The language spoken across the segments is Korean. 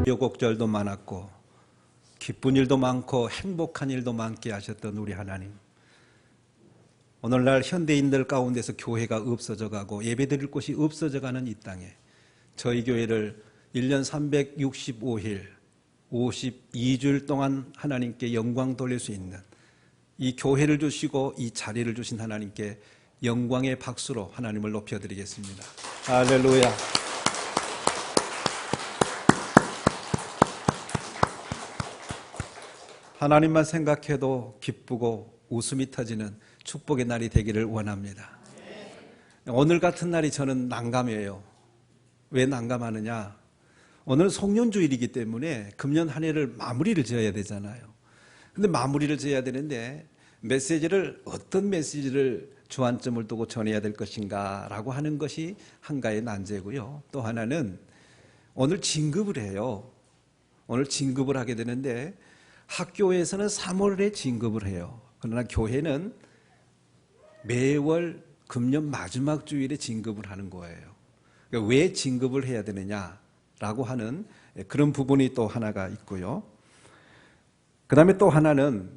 우여곡절도 많았고 기쁜 일도 많고 행복한 일도 많게 하셨던 우리 하나님, 오늘날 현대인들 가운데서 교회가 없어져 가고 예배드릴 곳이 없어져 가는 이 땅에 저희 교회를 1년 365일 52주일 동안 하나님께 영광 돌릴 수 있는 이 교회를 주시고 이 자리를 주신 하나님께 영광의 박수로 하나님을 높여드리겠습니다. 할렐루야. 하나님만 생각해도 기쁘고 웃음이 터지는 축복의 날이 되기를 원합니다. 오늘 같은 날이 저는 난감해요. 왜 난감하느냐? 오늘 송년주일이기 때문에 금년 한 해를 마무리를 지어야 되잖아요. 근데 마무리를 지어야 되는데 메시지를 어떤 메시지를 주안점을 두고 전해야 될 것인가 라고 하는 것이 한가의 난제고요. 또 하나는 오늘 진급을 해요. 오늘 진급을 하게 되는데 학교에서는 3월에 진급을 해요. 그러나 교회는 매월 금년 마지막 주일에 진급을 하는 거예요. 그러니까 왜 진급을 해야 되느냐라고 하는 그런 부분이 또 하나가 있고요. 그 다음에 또 하나는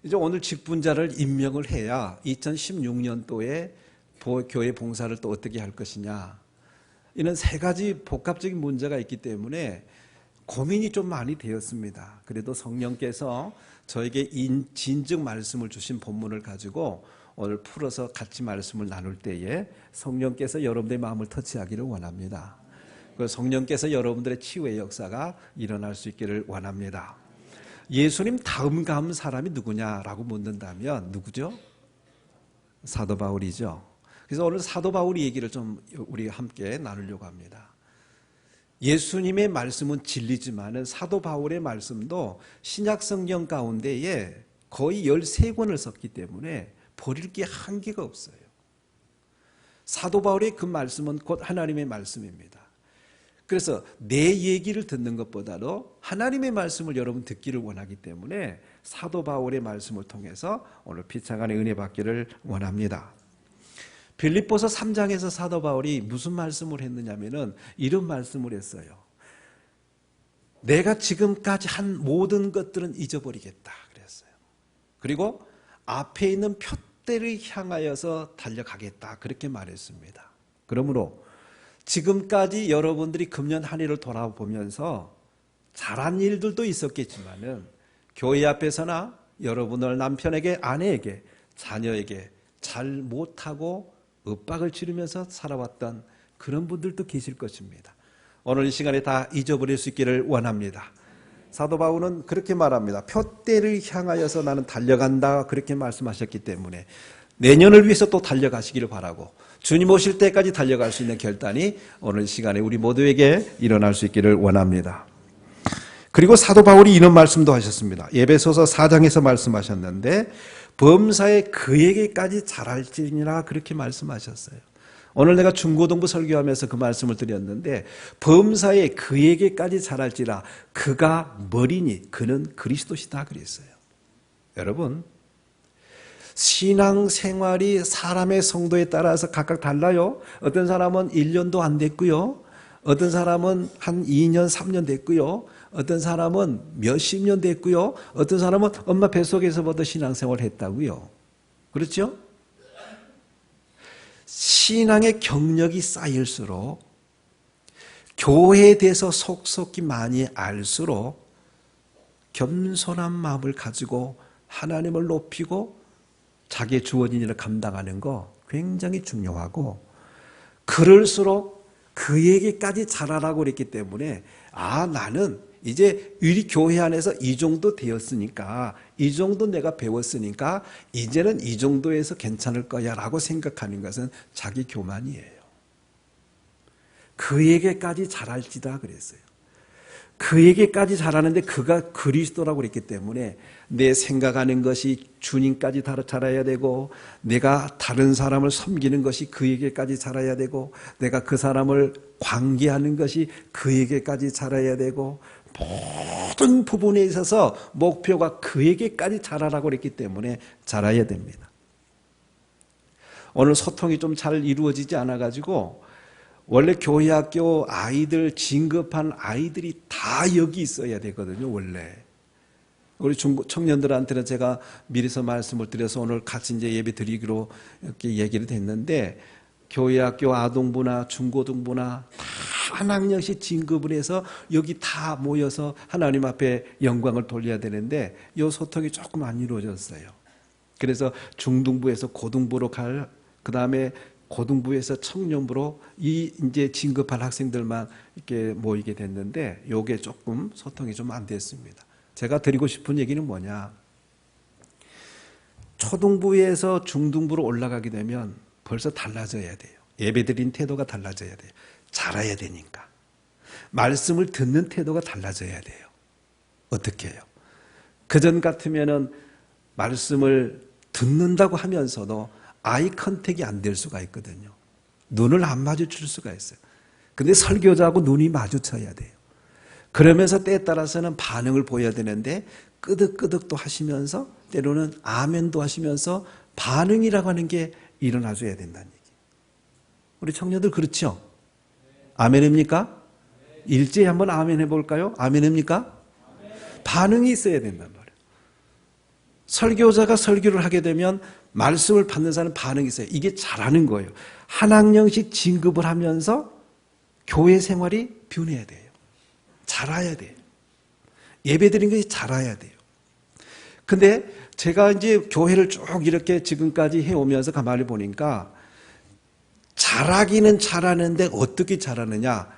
이제 오늘 직분자를 임명을 해야 2016년도에 교회 봉사를 또 어떻게 할 것이냐, 이런 세 가지 복합적인 문제가 있기 때문에 고민이 좀 많이 되었습니다. 그래도 성령께서 저에게 진즉 말씀을 주신 본문을 가지고 오늘 풀어서 같이 말씀을 나눌 때에 성령께서 여러분들의 마음을 터치하기를 원합니다. 성령께서 여러분들의 치유의 역사가 일어날 수 있기를 원합니다. 예수님 다음 감 사람이 누구냐라고 묻는다면 누구죠? 사도 바울이죠. 그래서 오늘 사도 바울 얘기를 좀 우리 함께 나누려고 합니다. 예수님의 말씀은 진리지만은 사도 바울의 말씀도 신약 성경 가운데에 거의 13권을 썼기 때문에 버릴 게 한계가 없어요. 사도 바울의 그 말씀은 곧 하나님의 말씀입니다. 그래서 내 얘기를 듣는 것보다도 하나님의 말씀을 여러분 듣기를 원하기 때문에 사도 바울의 말씀을 통해서 오늘 피차간의 은혜 받기를 원합니다. 빌립보서 3장에서 사도 바울이 무슨 말씀을 했느냐면은 이런 말씀을 했어요. 내가 지금까지 한 모든 것들은 잊어버리겠다 그랬어요. 그리고 앞에 있는 표대를 향하여서 달려가겠다 그렇게 말했습니다. 그러므로 지금까지 여러분들이 금년 한 해를 돌아보면서 잘한 일들도 있었겠지만은 교회 앞에서나 여러분들 남편에게, 아내에게, 자녀에게 잘 못하고 윽박을 지르면서 살아왔던 그런 분들도 계실 것입니다. 오늘 이 시간에 다 잊어버릴 수 있기를 원합니다. 사도 바울은 그렇게 말합니다. 표대를 향하여서 나는 달려간다 그렇게 말씀하셨기 때문에 내년을 위해서 또 달려가시기를 바라고 주님 오실 때까지 달려갈 수 있는 결단이 오늘 이 시간에 우리 모두에게 일어날 수 있기를 원합니다. 그리고 사도 바울이 이런 말씀도 하셨습니다. 에베소서 4장에서 말씀하셨는데 범사에 그에게까지 잘할지니라 그렇게 말씀하셨어요. 오늘 내가 중고등부 설교하면서 그 말씀을 드렸는데 범사에 그에게까지 잘할지라 그가 머리니 그는 그리스도시다 그랬어요. 여러분, 신앙생활이 사람의 성도에 따라서 각각 달라요. 어떤 사람은 1년도 안 됐고요. 어떤 사람은 한 2년, 3년 됐고요. 어떤 사람은 몇십 년 됐고요. 어떤 사람은 엄마 뱃속에서부터 신앙생활을 했다고요. 그렇죠? 신앙의 경력이 쌓일수록 교회에 대해서 속속히 많이 알수록 겸손한 마음을 가지고 하나님을 높이고 자기의 주어진 일을 감당하는 거 굉장히 중요하고, 그럴수록 그에게까지 잘하라고 그랬기 때문에 나는 이제 우리 교회 안에서 이 정도 되었으니까, 이 정도 내가 배웠으니까 이제는 이 정도에서 괜찮을 거야 라고 생각하는 것은 자기 교만이에요. 그에게까지 잘할지다 그랬어요. 그에게까지 잘하는데 그가 그리스도라고 그랬기 때문에 내 생각하는 것이 주님까지 자라야 되고, 내가 다른 사람을 섬기는 것이 그에게까지 자라야 되고, 내가 그 사람을 관계하는 것이 그에게까지 자라야 되고, 모든 부분에 있어서 목표가 그에게까지 자라라고 그랬기 때문에 자라야 됩니다. 오늘 소통이 좀 잘 이루어지지 않아가지고 원래 교회 학교 아이들 진급한 아이들이 다 여기 있어야 되거든요. 원래 우리 청년들한테는 제가 미리서 말씀을 드려서 오늘 같이 이제 예배 드리기로 이렇게 얘기를 했는데, 교회 학교 아동부나 중고등부나 다 한 학년씩 진급을 해서 여기 다 모여서 하나님 앞에 영광을 돌려야 되는데 이 소통이 조금 안 이루어졌어요. 그래서 중등부에서 고등부로 그 다음에 고등부에서 청년부로 이제 진급할 학생들만 이렇게 모이게 됐는데, 요게 조금 소통이 좀 안 됐습니다. 제가 드리고 싶은 얘기는 뭐냐, 초등부에서 중등부로 올라가게 되면 벌써 달라져야 돼요. 예배드린 태도가 달라져야 돼요. 잘해야 되니까. 말씀을 듣는 태도가 달라져야 돼요. 어떻게 해요? 그전 같으면은 말씀을 듣는다고 하면서도 아이 컨택이 안 될 수가 있거든요. 눈을 안 마주칠 수가 있어요. 근데 설교자하고 눈이 마주쳐야 돼요. 그러면서 때에 따라서는 반응을 보여야 되는데 끄덕끄덕도 하시면서 때로는 아멘도 하시면서 반응이라고 하는 게 일어나줘야 된다는 얘기예요. 우리 청년들 그렇죠? 아멘입니까? 일제히 한번 아멘 해볼까요? 아멘입니까? 반응이 있어야 된단 말이에요. 설교자가 설교를 하게 되면 말씀을 받는 사람은 반응이 있어요. 이게 잘하는 거예요. 한 학년씩 진급을 하면서 교회 생활이 변해야 돼요. 잘해야 돼요. 예배 드린 것이 잘해야 돼요. 근데 제가 이제 교회를 쭉 이렇게 지금까지 해오면서 가만히 보니까 잘하기는 잘하는데 어떻게 잘하느냐,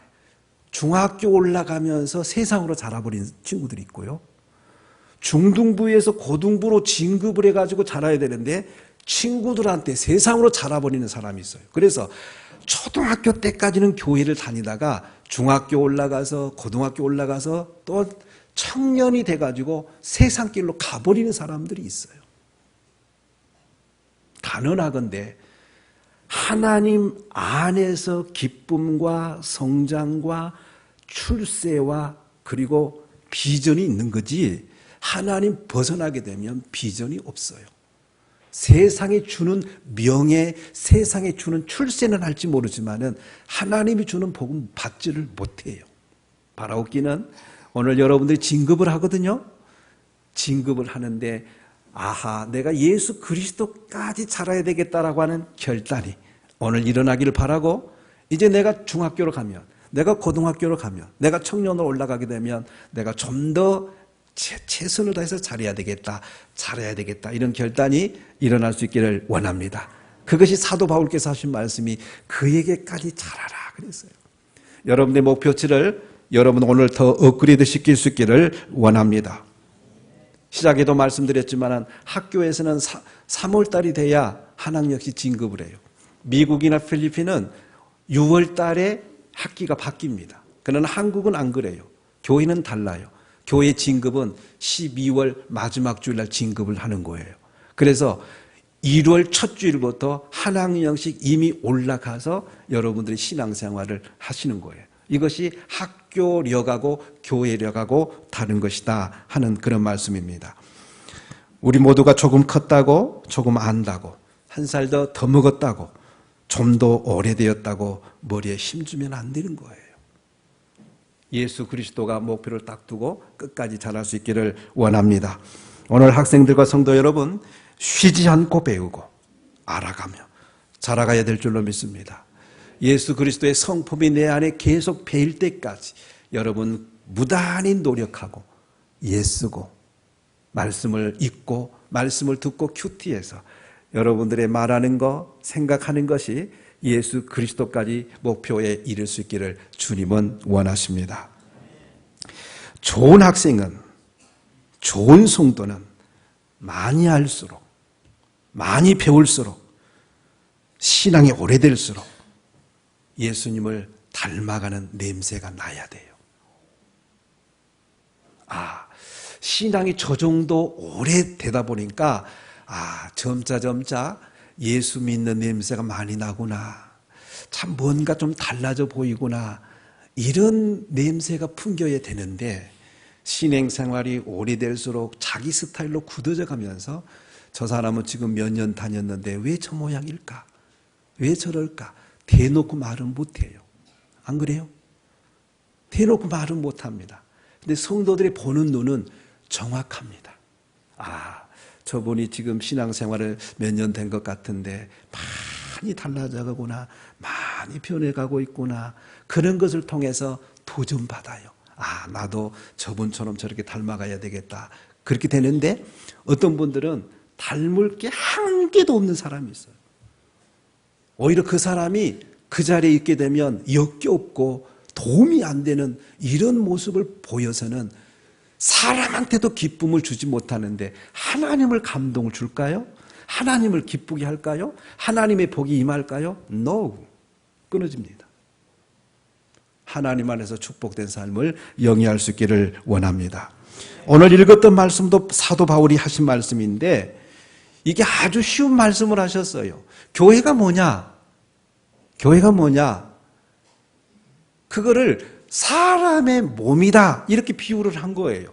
중학교 올라가면서 세상으로 자라버린 친구들이 있고요, 중등부에서 고등부로 진급을 해가지고 자라야 되는데 친구들한테 세상으로 자라버리는 사람이 있어요. 그래서 초등학교 때까지는 교회를 다니다가 중학교 올라가서 고등학교 올라가서 또 청년이 돼가지고 세상길로 가버리는 사람들이 있어요. 단언하건대 하나님 안에서 기쁨과 성장과 출세와 그리고 비전이 있는 거지, 하나님 벗어나게 되면 비전이 없어요. 세상에 주는 명예, 세상에 주는 출세는 할지 모르지만은 하나님이 주는 복음 받지를 못해요. 바라옵기는 오늘 여러분들이 진급을 하거든요. 진급을 하는데 아하, 내가 예수 그리스도까지 자라야 되겠다라고 하는 결단이 오늘 일어나기를 바라고, 이제 내가 중학교로 가면, 내가 고등학교로 가면, 내가 청년으로 올라가게 되면 내가 좀 더 최선을 다해서 잘해야 되겠다, 이런 결단이 일어날 수 있기를 원합니다. 그것이 사도 바울께서 하신 말씀이 그에게까지 잘하라 그랬어요. 여러분의 목표치를 여러분 오늘 더 업그레이드 시킬 수 있기를 원합니다. 시작에도 말씀드렸지만 학교에서는 3월달이 돼야 한 학년씩 진급을 해요. 미국이나 필리핀은 6월달에 학기가 바뀝니다. 그러나 한국은 안 그래요. 교회는 달라요. 교회 진급은 12월 마지막 주일날 진급을 하는 거예요. 그래서 1월 첫 주일부터 한 학년씩 이미 올라가서 여러분들이 신앙생활을 하시는 거예요. 이것이 학교력하고 교회력하고 다른 것이다 하는 그런 말씀입니다. 우리 모두가 조금 컸다고, 조금 안다고, 한 살 더 먹었다고, 좀 더 오래되었다고 머리에 힘주면 안 되는 거예요. 예수 그리스도가 목표를 딱 두고 끝까지 자랄 수 있기를 원합니다. 오늘 학생들과 성도 여러분, 쉬지 않고 배우고 알아가며 자라가야 될 줄로 믿습니다. 예수 그리스도의 성품이 내 안에 계속 배일 때까지 여러분 무단히 노력하고 애쓰고 말씀을 읽고 말씀을 듣고 큐티해서 여러분들의 말하는 것, 생각하는 것이 예수 그리스도까지 목표에 이를 수 있기를 주님은 원하십니다. 좋은 학생은, 좋은 성도는 많이 알수록, 많이 배울수록, 신앙이 오래될수록 예수님을 닮아가는 냄새가 나야 돼요. 신앙이 저 정도 오래 되다 보니까 점차 예수 믿는 냄새가 많이 나구나, 참 뭔가 좀 달라져 보이구나, 이런 냄새가 풍겨야 되는데 신앙생활이 오래될수록 자기 스타일로 굳어져 가면서 저 사람은 지금 몇 년 다녔는데 왜 저 모양일까? 왜 저럴까? 대놓고 말은 못해요. 안 그래요? 대놓고 말은 못합니다. 근데 성도들이 보는 눈은 정확합니다. 아, 저분이 지금 신앙생활을 몇 년 된 것 같은데 많이 달라져가구나, 많이 변해가고 있구나. 그런 것을 통해서 도전받아요. 아, 나도 저분처럼 저렇게 닮아가야 되겠다. 그렇게 되는데 어떤 분들은 닮을 게 한 개도 없는 사람이 있어요. 오히려 그 사람이 그 자리에 있게 되면 역겹고 도움이 안 되는 이런 모습을 보여서는 사람한테도 기쁨을 주지 못하는데 하나님을 감동을 줄까요? 하나님을 기쁘게 할까요? 하나님의 복이 임할까요? No. 끊어집니다. 하나님 안에서 축복된 삶을 영위할 수 있기를 원합니다. 오늘 읽었던 말씀도 사도 바울이 하신 말씀인데 이게 아주 쉬운 말씀을 하셨어요. 교회가 뭐냐? 교회가 뭐냐? 그거를 사람의 몸이다 이렇게 비유를 한 거예요.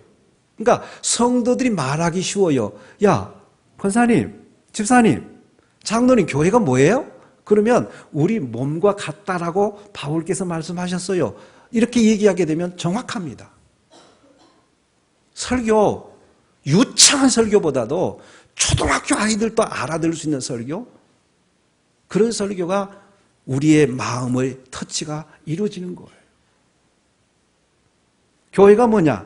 그러니까 성도들이 말하기 쉬워요. 야, 권사님, 집사님, 장로님, 교회가 뭐예요? 그러면 우리 몸과 같다라고 바울께서 말씀하셨어요. 이렇게 얘기하게 되면 정확합니다. 설교, 유창한 설교보다도 초등학교 아이들도 알아들을 수 있는 설교, 그런 설교가 우리의 마음의 터치가 이루어지는 거예요. 교회가 뭐냐?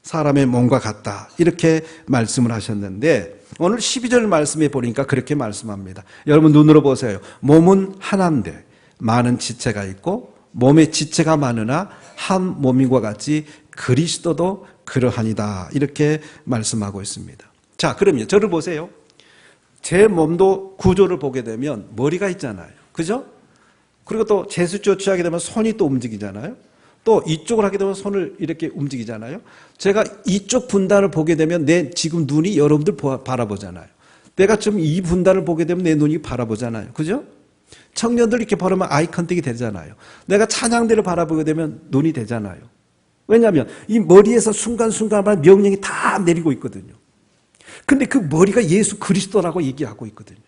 사람의 몸과 같다. 이렇게 말씀을 하셨는데 오늘 12절 말씀에 보니까 그렇게 말씀합니다. 여러분 눈으로 보세요. 몸은 하나인데 많은 지체가 있고 몸에 지체가 많으나 한 몸인과 같이 그리스도도 그러하니다. 이렇게 말씀하고 있습니다. 자, 그러면 저를 보세요. 제 몸도 구조를 보게 되면 머리가 있잖아요. 그죠? 그리고 또 제수조 취하게 되면 손이 또 움직이잖아요. 또 이쪽을 하게 되면 손을 이렇게 움직이잖아요. 제가 이쪽 분단을 보게 되면 내 지금 눈이 여러분들 바라보잖아요. 내가 좀 이 분단을 보게 되면 내 눈이 바라보잖아요. 그죠? 청년들 이렇게 바라보면 아이 컨택이 되잖아요. 내가 찬양대를 바라보게 되면 눈이 되잖아요. 왜냐하면 이 머리에서 순간순간마다 명령이 다 내리고 있거든요. 근데 그 머리가 예수 그리스도라고 얘기하고 있거든요.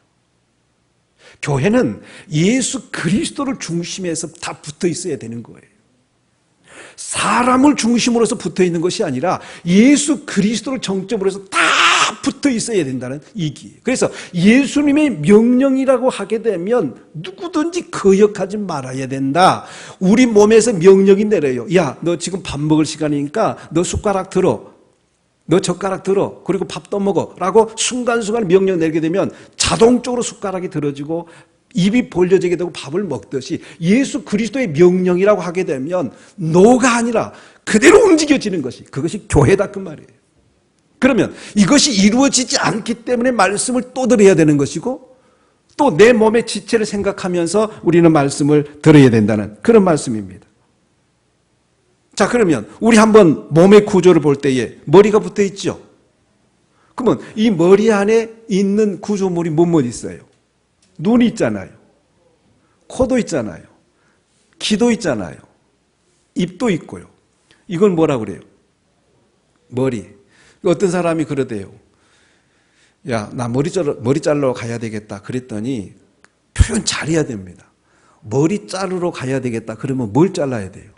교회는 예수 그리스도를 중심에서 다 붙어 있어야 되는 거예요. 사람을 중심으로서 붙어 있는 것이 아니라 예수 그리스도를 정점으로 해서 다 붙어 있어야 된다는 얘기예요. 그래서 예수님의 명령이라고 하게 되면 누구든지 거역하지 말아야 된다. 우리 몸에서 명령이 내려요. 야, 너 지금 밥 먹을 시간이니까 너 숟가락 들어. 너 젓가락 들어. 그리고 밥 떠먹어. 라고 순간순간 명령 내리게 되면 자동적으로 숟가락이 들어지고 입이 벌려지게 되고 밥을 먹듯이 예수 그리스도의 명령이라고 하게 되면 노가 아니라 그대로 움직여지는 것이 그것이 교회다 그 말이에요. 그러면 이것이 이루어지지 않기 때문에 말씀을 또 들어야 되는 것이고 또 내 몸의 지체를 생각하면서 우리는 말씀을 들어야 된다는 그런 말씀입니다. 자, 그러면 우리 한번 몸의 구조를 볼 때에 머리가 붙어 있죠. 그러면 이 머리 안에 있는 구조물이 뭐뭐 있어요? 눈이 있잖아요. 코도 있잖아요. 귀도 있잖아요. 입도 있고요. 이걸 뭐라 그래요? 머리. 어떤 사람이 그러대요. 야, 나 머리 자르러 가야 되겠다. 그랬더니 표현 잘해야 됩니다. 머리 자르러 가야 되겠다. 그러면 뭘 잘라야 돼요?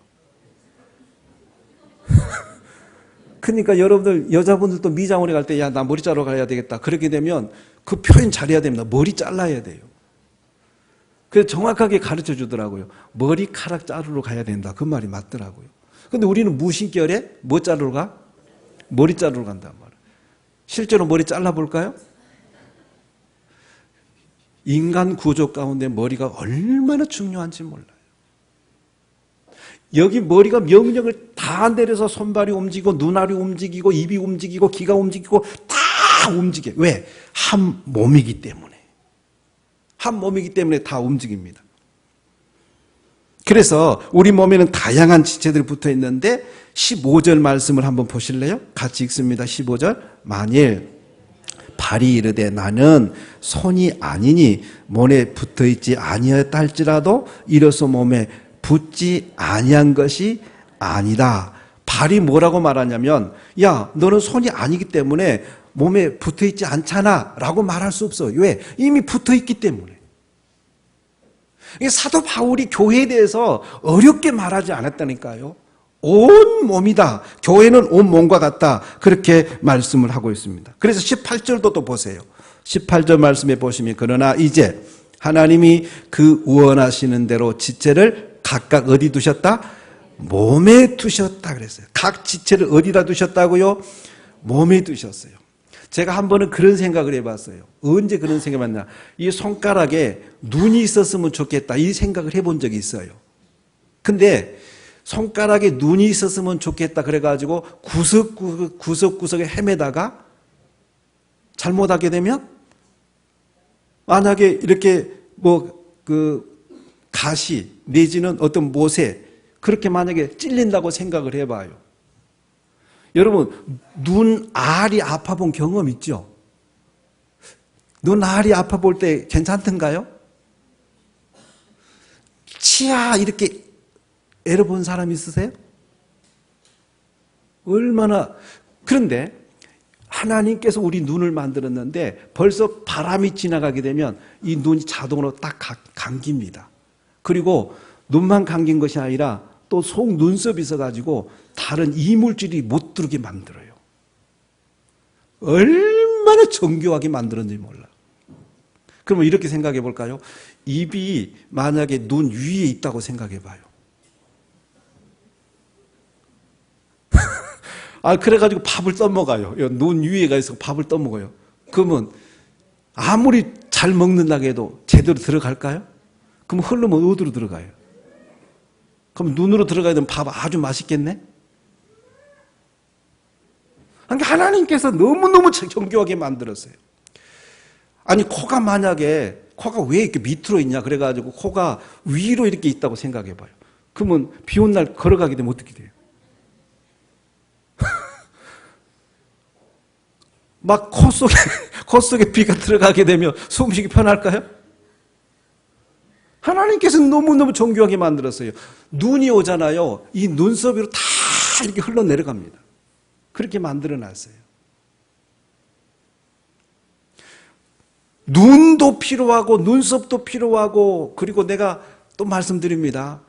그러니까 여러분들 여자분들도 미장원에 갈 때 야, 나 머리 자르러 가야 되겠다. 그렇게 되면 그 표현 잘해야 됩니다. 머리 잘라야 돼요. 그래서 정확하게 가르쳐 주더라고요. 머리카락 자르러 가야 된다. 그 말이 맞더라고요. 근데 우리는 무신결에 뭐 자르러 가? 머리 자르러 간단 말이에요. 실제로 머리 잘라볼까요? 인간 구조 가운데 머리가 얼마나 중요한지 몰라요. 여기 머리가 명령을 다 내려서 손발이 움직이고 눈알이 움직이고 입이 움직이고 귀가 움직이고 다 움직여요. 왜? 한 몸이기 때문에. 한 몸이기 때문에 다 움직입니다. 그래서 우리 몸에는 다양한 지체들이 붙어 있는데 15절 말씀을 한번 보실래요? 같이 읽습니다. 15절. 만일 발이 이르되 나는 손이 아니니 몸에 붙어 있지 아니하였다 할지라도 이로써 몸에 붙지 아니한 것이 아니다. 발이 뭐라고 말하냐면 야, 너는 손이 아니기 때문에 몸에 붙어 있지 않잖아 라고 말할 수 없어요. 왜? 이미 붙어 있기 때문에. 이게 사도 바울이 교회에 대해서 어렵게 말하지 않았다니까요. 온 몸이다. 교회는 온 몸과 같다. 그렇게 말씀을 하고 있습니다. 그래서 18절도 또 보세요. 18절 말씀에 보시면 그러나 이제 하나님이 그 원하시는 대로 지체를 각각 어디 두셨다? 몸에 두셨다 그랬어요. 각 지체를 어디다 두셨다고요? 몸에 두셨어요. 제가 한 번은 그런 생각을 해봤어요. 언제 그런 생각을 했나? 이 손가락에 눈이 있었으면 좋겠다 이 생각을 해본 적이 있어요. 근데 손가락에 눈이 있었으면 좋겠다 그래가지고 구석구석에 헤매다가 잘못하게 되면 만약에 이렇게 가시 내지는 어떤 못에 그렇게 만약에 찔린다고 생각을 해봐요. 여러분 눈알이 아파본 경험 있죠? 눈알이 아파볼 때 괜찮던가요? 치아 이렇게 애려본 사람 있으세요? 얼마나. 그런데 하나님께서 우리 눈을 만들었는데 벌써 바람이 지나가게 되면 이 눈이 자동으로 딱 감깁니다. 그리고 눈만 감긴 것이 아니라 또 속 눈썹이 있어가지고 다른 이물질이 못 들게 만들어요. 얼마나 정교하게 만들었는지 몰라. 그러면 이렇게 생각해 볼까요? 입이 만약에 눈 위에 있다고 생각해 봐요. 그래가지고 밥을 떠먹어요. 눈 위에가 있어서 밥을 떠먹어요. 그러면 아무리 잘 먹는다고 해도 제대로 들어갈까요? 그럼 흐르면 어디로 들어가요? 그럼 눈으로 들어가야 되면 밥 아주 맛있겠네? 그러니까 하나님께서 너무너무 정교하게 만들었어요. 아니, 코가 만약에, 코가 왜 이렇게 밑으로 있냐? 그래가지고 코가 위로 이렇게 있다고 생각해 봐요. 그러면 비 온 날 걸어가게 되면 어떻게 돼요? 막 코 속에 비가 들어가게 되면 숨쉬기 편할까요? 하나님께서는 너무너무 정교하게 만들었어요. 눈이 오잖아요. 이 눈썹으로 다 이렇게 흘러내려갑니다. 그렇게 만들어 놨어요. 눈도 필요하고 눈썹도 필요하고 그리고 내가 또 말씀드립니다.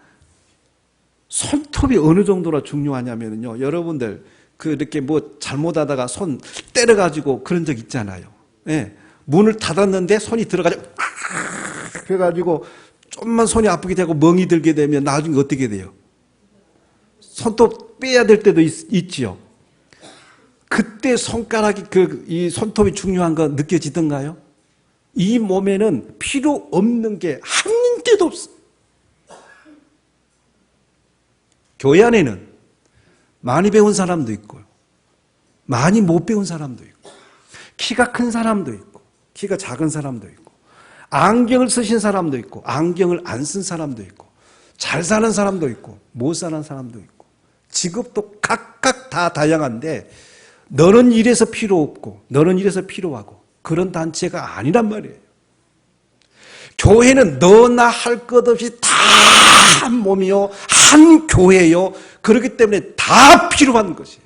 손톱이 어느 정도나 중요하냐면요. 여러분들 이렇게 뭐 잘못하다가 손 때려가지고 그런 적 있잖아요. 예. 문을 닫았는데 손이 들어가지고 그래가지고 좀만 손이 아프게 되고 멍이 들게 되면 나중에 어떻게 돼요? 손톱 빼야 될 때도 있지요. 그때 손가락이 이 손톱이 중요한 거 느껴지던가요? 이 몸에는 필요 없는 게 한 개도 없어. 교회 안에는 많이 배운 사람도 있고요. 많이 못 배운 사람도 있고, 키가 큰 사람도 있고, 키가 작은 사람도 있고, 안경을 쓰신 사람도 있고, 안경을 안 쓴 사람도 있고, 잘 사는 사람도 있고, 못 사는 사람도 있고, 직업도 각각 다 다양한데, 너는 이래서 필요 없고, 너는 이래서 필요하고, 그런 단체가 아니란 말이에요. 교회는 너나 할 것 없이 다 한 몸이요, 한 교회요. 그렇기 때문에 다 필요한 것이에요.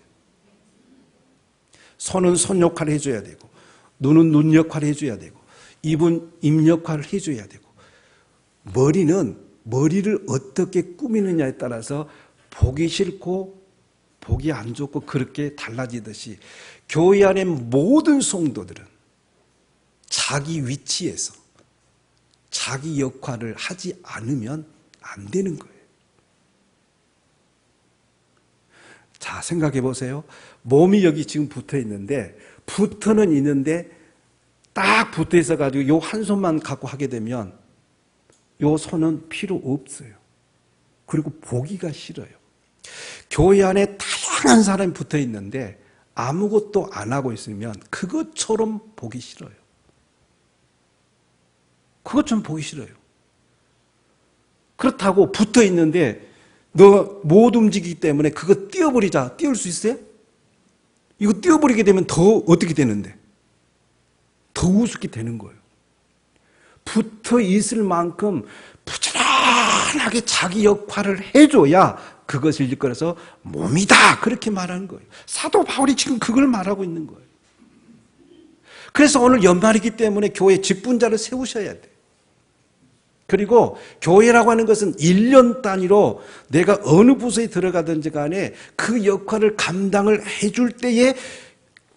손은 손 역할을 해줘야 되고, 눈은 눈 역할을 해줘야 되고, 입은 입 역할을 해줘야 되고, 머리는 머리를 어떻게 꾸미느냐에 따라서 보기 싫고 보기 안 좋고 그렇게 달라지듯이 교회 안의 모든 성도들은 자기 위치에서 자기 역할을 하지 않으면 안 되는 거예요. 자, 생각해 보세요. 몸이 여기 지금 붙어 있는데, 붙어는 있는데 딱 붙어 있어 가지고 요 한 손만 갖고 하게 되면 요 손은 필요 없어요. 그리고 보기가 싫어요. 교회 안에 다양한 사람이 붙어 있는데 아무것도 안 하고 있으면 그것처럼 보기 싫어요. 그것처럼 보기 싫어요. 그렇다고 붙어 있는데 너 못 움직이기 때문에 그거 띄워버리자. 띄울 수 있어요? 이거 띄워버리게 되면 더 어떻게 되는데? 더 우습게 되는 거예요. 붙어 있을 만큼 부지런하게 자기 역할을 해줘야 그것을 일컬어서 몸이다. 그렇게 말하는 거예요. 사도 바울이 지금 그걸 말하고 있는 거예요. 그래서 오늘 연말이기 때문에 교회 직분자를 세우셔야 돼요. 그리고 교회라고 하는 것은 1년 단위로 내가 어느 부서에 들어가든지 간에 그 역할을 감당을 해줄 때에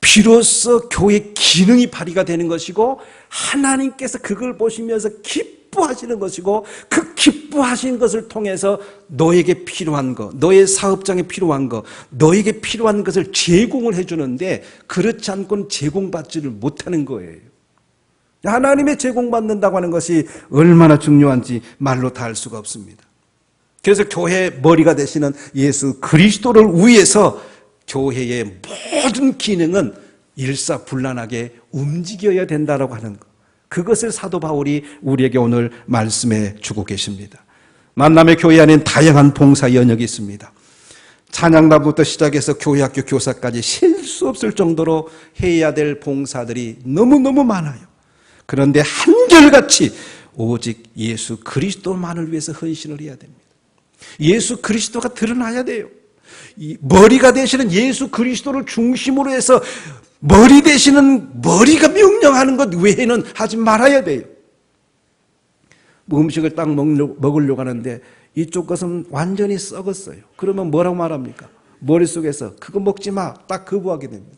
비로소 교회 기능이 발휘가 되는 것이고 하나님께서 그걸 보시면서 기뻐하시는 것이고 그 기뻐하시는 것을 통해서 너에게 필요한 것, 너의 사업장에 필요한 것, 너에게 필요한 것을 제공을 해주는데 그렇지 않고는 제공받지를 못하는 거예요. 하나님의 제공받는다고 하는 것이 얼마나 중요한지 말로 다 할 수가 없습니다. 그래서 교회의 머리가 되시는 예수 그리스도를 위해서 교회의 모든 기능은 일사불란하게 움직여야 된다고 하는 것. 그것을 사도 바울이 우리에게 오늘 말씀해 주고 계십니다. 만남의 교회 안에는 다양한 봉사 영역이 있습니다. 찬양단부터 시작해서 교회학교 교사까지 셀 수 없을 정도로 해야 될 봉사들이 너무너무 많아요. 그런데 한결같이 오직 예수 그리스도만을 위해서 헌신을 해야 됩니다. 예수 그리스도가 드러나야 돼요. 이 머리가 되시는 예수 그리스도를 중심으로 해서 머리 되시는 머리가 명령하는 것 외에는 하지 말아야 돼요. 뭐 음식을 딱 먹으려고 하는데 이쪽 것은 완전히 썩었어요. 그러면 뭐라고 말합니까? 머릿속에서 그거 먹지 마. 딱 거부하게 됩니다.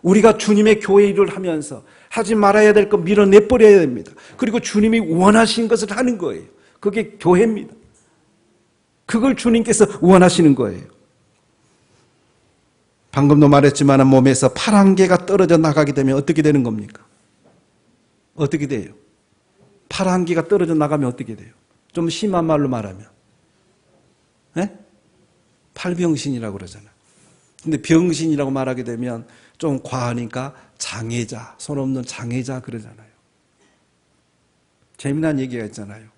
우리가 주님의 교회 일을 하면서 하지 말아야 될 거 밀어내버려야 됩니다. 그리고 주님이 원하신 것을 하는 거예요. 그게 교회입니다. 그걸 주님께서 원하시는 거예요. 방금도 말했지만 몸에서 팔 한 개가 떨어져 나가게 되면 어떻게 되는 겁니까? 어떻게 돼요? 팔 한 개가 떨어져 나가면 어떻게 돼요? 좀 심한 말로 말하면 네? 팔병신이라고 그러잖아요. 근데 병신이라고 말하게 되면 좀 과하니까 장애자, 손 없는 장애자 그러잖아요. 재미난 얘기가 있잖아요.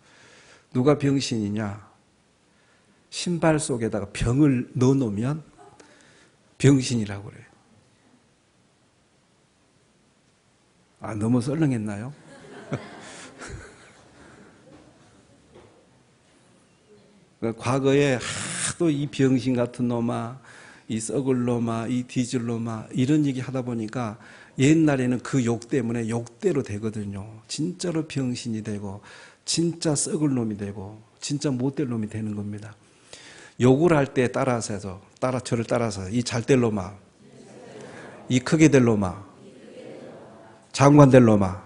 누가 병신이냐? 신발 속에다가 병을 넣어놓으면 병신이라고 그래요. 아, 너무 썰렁했나요? 과거에 하도 이 병신 같은 놈아, 이 썩을 놈아, 이 뒤질 놈아 이런 얘기 하다 보니까 옛날에는 그 욕 때문에 욕대로 되거든요. 진짜로 병신이 되고 진짜 썩을 놈이 되고 진짜 못될 놈이 되는 겁니다. 욕을 할 때 저를 따라서 이 잘될 놈아, 이 크게 될 놈아, 장관 될 놈아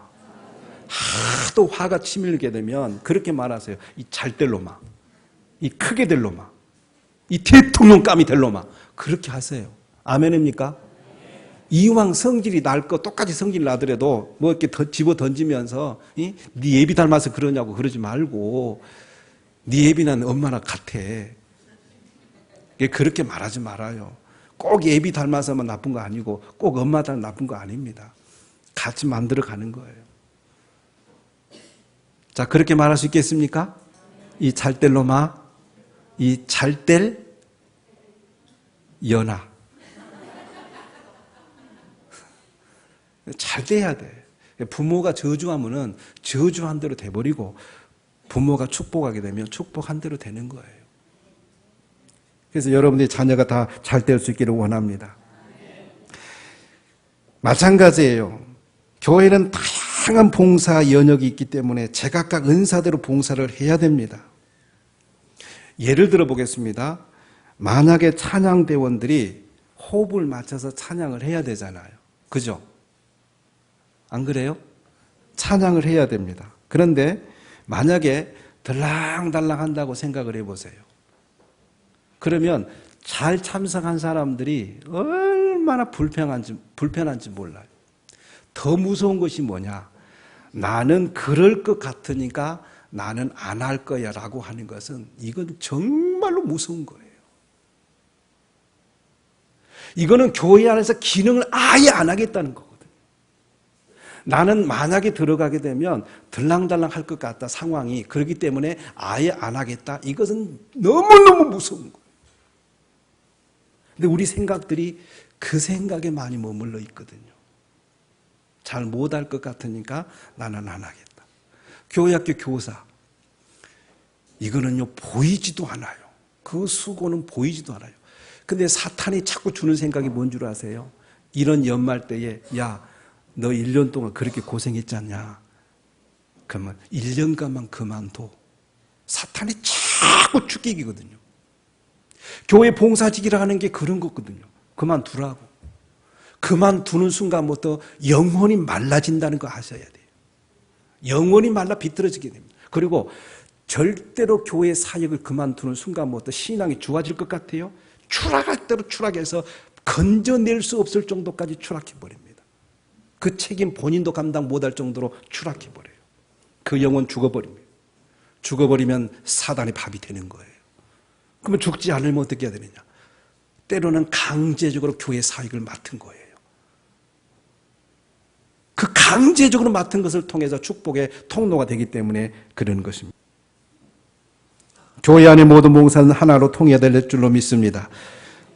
하도 화가 치밀게 되면 그렇게 말하세요. 이 잘될 놈아, 이 크게 될 놈아, 이 대통령감이 될 놈아 그렇게 하세요. 아멘입니까? 이왕 성질이 날 거 똑같이 성질 나더라도 뭐 이렇게 집어 던지면서 네 애비 닮아서 그러냐고 그러지 말고 네 애비는 엄마나 같아. 그렇게 말하지 말아요. 꼭 애비 닮아서만 나쁜 거 아니고 꼭 엄마 닮아 나쁜 거 아닙니다. 같이 만들어 가는 거예요. 자, 그렇게 말할 수 있겠습니까? 이 잘될 놈아, 이 잘될 연아. 잘 돼야 돼. 부모가 저주하면은 저주한 대로 돼버리고 부모가 축복하게 되면 축복한 대로 되는 거예요. 그래서 여러분들의 자녀가 다 잘 될 수 있기를 원합니다. 마찬가지예요. 교회는 다양한 봉사 영역이 있기 때문에 제각각 은사대로 봉사를 해야 됩니다. 예를 들어 보겠습니다. 만약에 찬양대원들이 호흡을 맞춰서 찬양을 해야 되잖아요. 그죠? 안 그래요? 찬양을 해야 됩니다. 그런데 만약에 들랑달랑 한다고 생각을 해보세요. 그러면 잘 참석한 사람들이 얼마나 불편한지 몰라요. 더 무서운 것이 뭐냐? 나는 그럴 것 같으니까 나는 안 할 거야 라고 하는 것은 이건 정말로 무서운 거예요. 이거는 교회 안에서 기능을 아예 안 하겠다는 거거든요. 나는 만약에 들어가게 되면 들랑달랑 할 것 같다 상황이 그렇기 때문에 아예 안 하겠다. 이것은 너무너무 무서운 거예요. 근데 우리 생각들이 그 생각에 많이 머물러 있거든요. 잘 못할 것 같으니까 나는 안 하겠다. 교회학교 교사 이거는요 보이지도 않아요. 그 수고는 보이지도 않아요. 근데 사탄이 자꾸 주는 생각이 뭔 줄 아세요? 이런 연말 때에 야, 너 1년 동안 그렇게 고생했지 않냐? 그러면 1년간만 그만둬. 사탄이 자꾸 죽이거든요. 교회 봉사직이라 하는 게 그런 거거든요. 그만두라고. 그만두는 순간부터 영혼이 말라진다는 거 아셔야 돼요. 영혼이 말라 비틀어지게 됩니다. 그리고 절대로 교회 사역을 그만두는 순간부터 신앙이 좋아질 것 같아요. 추락할 대로 추락해서 건져낼 수 없을 정도까지 추락해버립니다. 그 책임 본인도 감당 못할 정도로 추락해버려요. 그 영혼 죽어버립니다. 죽어버리면 사단의 밥이 되는 거예요. 그러면 죽지 않으면 어떻게 해야 되느냐? 때로는 강제적으로 교회 사역을 맡은 거예요. 그 강제적으로 맡은 것을 통해서 축복의 통로가 되기 때문에 그런 것입니다. 교회 안의 모든 봉사는 하나로 통일될 줄로 믿습니다.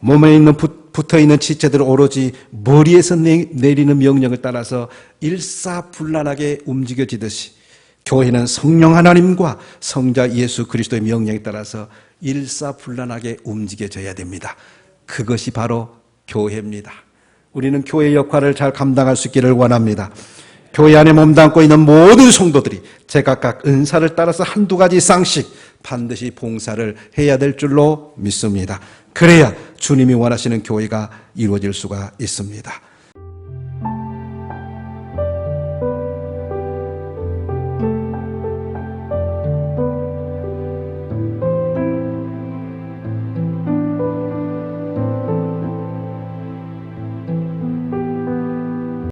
몸에 있는 붙어있는 지체들을 오로지 머리에서 내리는 명령을 따라서 일사불란하게 움직여지듯이 교회는 성령 하나님과 성자 예수 그리스도의 명령에 따라서 일사불란하게 움직여져야 됩니다. 그것이 바로 교회입니다. 우리는 교회의 역할을 잘 감당할 수 있기를 원합니다. 교회 안에 몸담고 있는 모든 성도들이 제각각 은사를 따라서 한두 가지 이상씩 반드시 봉사를 해야 될 줄로 믿습니다. 그래야 주님이 원하시는 교회가 이루어질 수가 있습니다.